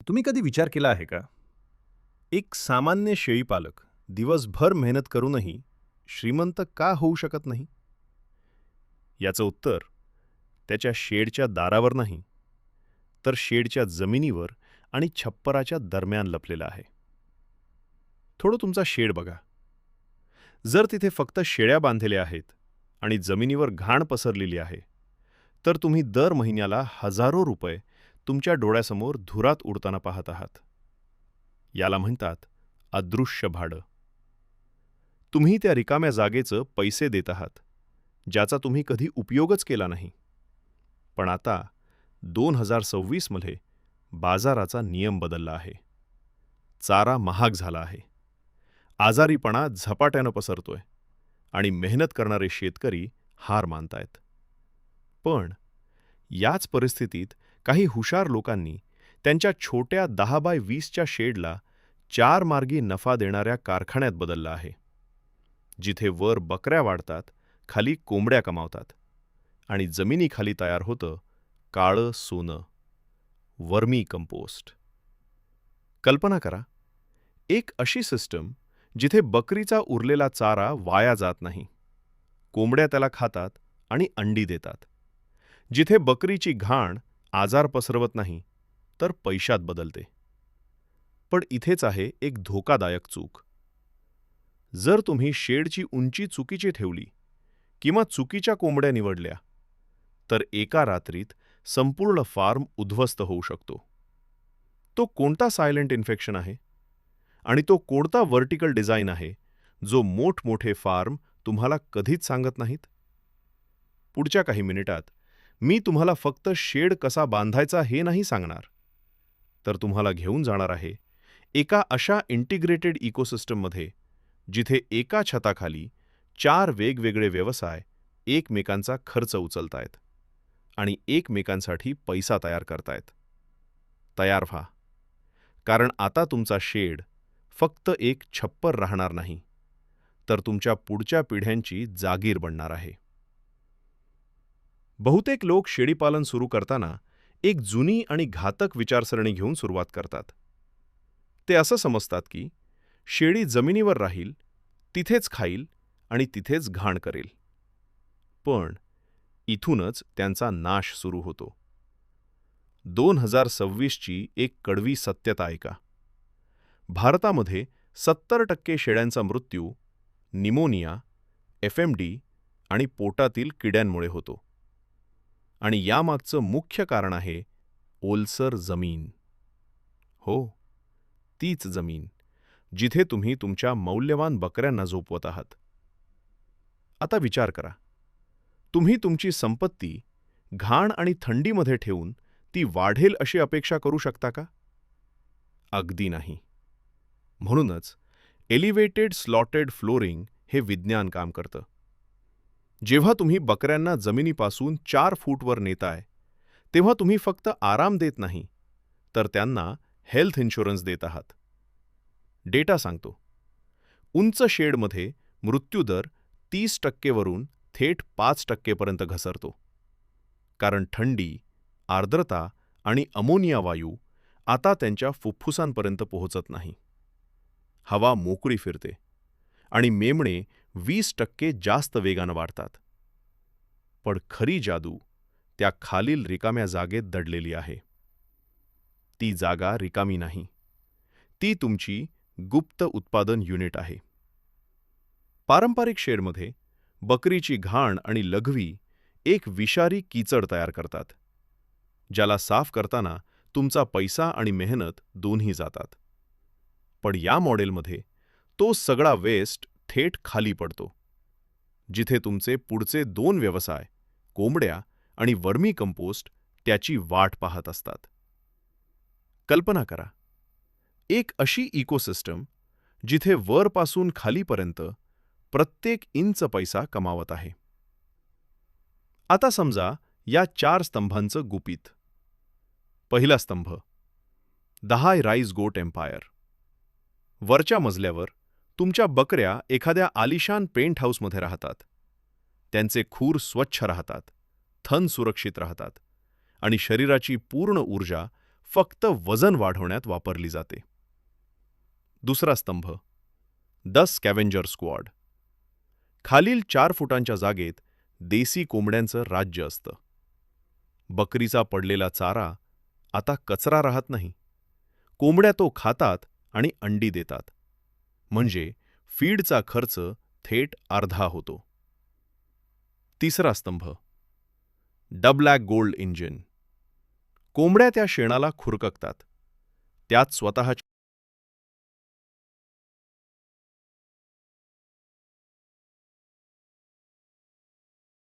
तुम्ही कधी विचार केला आहे का? एक सामान्य शेळीपालक दिवसभर मेहनत करूनही श्रीमंत का होऊ शकत नाही? याचं उत्तर त्याच्या शेडच्या दारावर नाही, तर शेडच्या जमिनीवर आणि छप्पराच्या दरम्यान लपलेलं आहे. थोडं तुमचा शेड बघा. जर तिथे फक्त शेळ्या बांधलेल्या आहेत आणि जमिनीवर घाण पसरलेली आहे, तर तुम्ही दर महिन्याला हजारो रुपये तुमच्या डोळ्यासमोर धुरात उडताना पाहत आहात. याला म्हणतात अदृश्य भाडं. तुम्ही त्या रिकाम्या जागेचं पैसे देत आहात, ज्याचा तुम्ही कधी उपयोगच केला नाही. पण आता 2026 मध्ये बाजाराचा नियम बदलला आहे. चारा महाग झाला आहे. आजारीपणा झपाट्यानं पसरतोय आणि मेहनत करणारे शेतकरी हार मानतायत. पण याच परिस्थितीत काही हुशार लोकांनी त्यांच्या छोट्या 10x20च्या शेडला 4 मार्गी नफा देणाऱ्या कारखान्यात बदलला आहे, जिथे वर बकऱ्या वाढतात, खाली कोंबड्या कमावतात आणि जमिनीखाली तयार होतं काळं सोनं, वर्मी कंपोस्ट. कल्पना करा, एक अशी सिस्टम जिथे बकरीचा उरलेला चारा वाया जात नाही, कोंबड्या त्याला खातात आणि अंडी देतात, जिथे बकरीची घाण आजार पसरवत नाही तर पैशात बदलते. पण इथेच आहे एक धोकादायक चूक. जर तुम्ही शेडची उंची चुकीची ठेवली किंवा चुकीच्या कोंबड्या निवडल्या, तर एका रात्रीत संपूर्ण फार्म उद्ध्वस्त होऊ शकतो. तो कोणता सायलेंट इन्फेक्शन आहे आणि तो कोणता व्हर्टिकल डिझाईन आहे जो मोठमोठे फार्म तुम्हाला कधीच सांगत नाहीत? पुढच्या काही मिनिटात मी तुम्हाला फक्त शेड कसा बांधायचा हे नाही सांगणार, तर तुम्हाला घेऊन जाणार आहे एका अशा इंटिग्रेटेड इकोसिस्टममध्ये जिथे एका छताखाली 4 वेगवेगळे व्यवसाय एकमेकांचा खर्च उचलतायत आणि एकमेकांसाठी पैसा तयार करतायत. तयार व्हा, कारण आता तुमचा शेड फक्त एक छप्पर राहणार नाही, तर तुमच्या पुढच्या पिढ्यांची जागीर बनणार आहे. बहुतेक लोक शेळीपालन सुरू करताना एक जुनी आणि घातक विचारसरणी घेऊन सुरुवात करतात. ते असं समजतात की शेळी जमिनीवर राहील, तिथेच खाईल आणि तिथेच घाण करेल. पण इथूनच त्यांचा नाश सुरू होतो. 2026ची एक कडवी सत्यता ऐका. भारतामध्ये 70% शेळ्यांचा मृत्यू निमोनिया, FMD आणि पोटातील किड्यांमुळे होतो. आणि यामागचं मुख्य कारण आहे ओलसर जमीन. हो, तीच जमीन जिथे तुम्ही तुमच्या मौल्यवान बकऱ्यांना झोपवत आहात. आता विचार करा, तुम्ही तुमची संपत्ती घाण आणि थंडीमध्ये ठेवून ती वाढेल अशी अपेक्षा करू शकता का? अगदी नाही. म्हणूनच एलिव्हेटेड स्लॉटेड फ्लोरिंग हे विज्ञान काम करतं. जेव्हा तुम्ही बकऱ्यांना जमिनीपासून 4 फूटवर नेताय, तेव्हा तुम्ही फक्त आराम देत नाही, तर त्यांना हेल्थ इन्शुरन्स देत आहात. डेटा सांगतो, उंच शेडमध्ये मृत्यूदर 30% वरून थेट 5% पर्यंत घसरतो. कारण थंडी, आर्द्रता आणि अमोनिया वायू आता त्यांच्या फुफ्फुसांपर्यंत पोहोचत नाही. हवा मोकळी फिरते आणि मेमणे 20% जास्त वेगानं वाढतात. पण खरी जादू त्या खालील रिकाम्या जागेत दडलेली आहे. ती जागा रिकामी नाही, ती तुमची गुप्त उत्पादन युनिट आहे. पारंपरिक शेडमध्ये बकरीची घाण आणि लघवी एक विषारी कीचड तयार करतात, ज्याला साफ करताना तुमचा पैसा आणि मेहनत दोन्ही जातात. पण या मॉडेलमध्ये तो सगळा वेस्ट थेट खाली पडतो, जिथे तुमचे पुढचे 2 व्यवसाय, कोंबड्या आणि वर्मी कंपोस्ट, त्याची वाट पाहत असतात. कल्पना करा, एक अशी इकोसिस्टम जिथे वरपासून खालीपर्यंत प्रत्येक इंच पैसा कमावत आहे. आता समजा या 4 स्तंभांचं गुपित. पहिला स्तंभ, द हाय राईज गोट एम्पायर. वरच्या मजल्यावर तुमच्या बकऱ्या एखाद्या आलिशान पेंट हाऊसमध्ये राहतात. त्यांचे खूर स्वच्छ राहतात, थन सुरक्षित राहतात आणि शरीराची पूर्ण ऊर्जा फक्त वजन वाढवण्यात वापरली जाते. दुसरा स्तंभ, द स्कॅव्हेंजर स्क्वॉड. खालील 4 फुटांच्या जागेत देसी कोंबड्यांचं राज्य असतं. बकरीचा पडलेला चारा आता कचरा राहत नाही. कोंबड्या तो खातात आणि अंडी देतात. म्हणजे फीडचा खर्च थेट अर्धा होतो. तिसरा स्तंभ, द ब्लॅक गोल्ड इंजिन. कोंबड्या त्या शेणाला खुरकतात. त्यात स्वतःच्या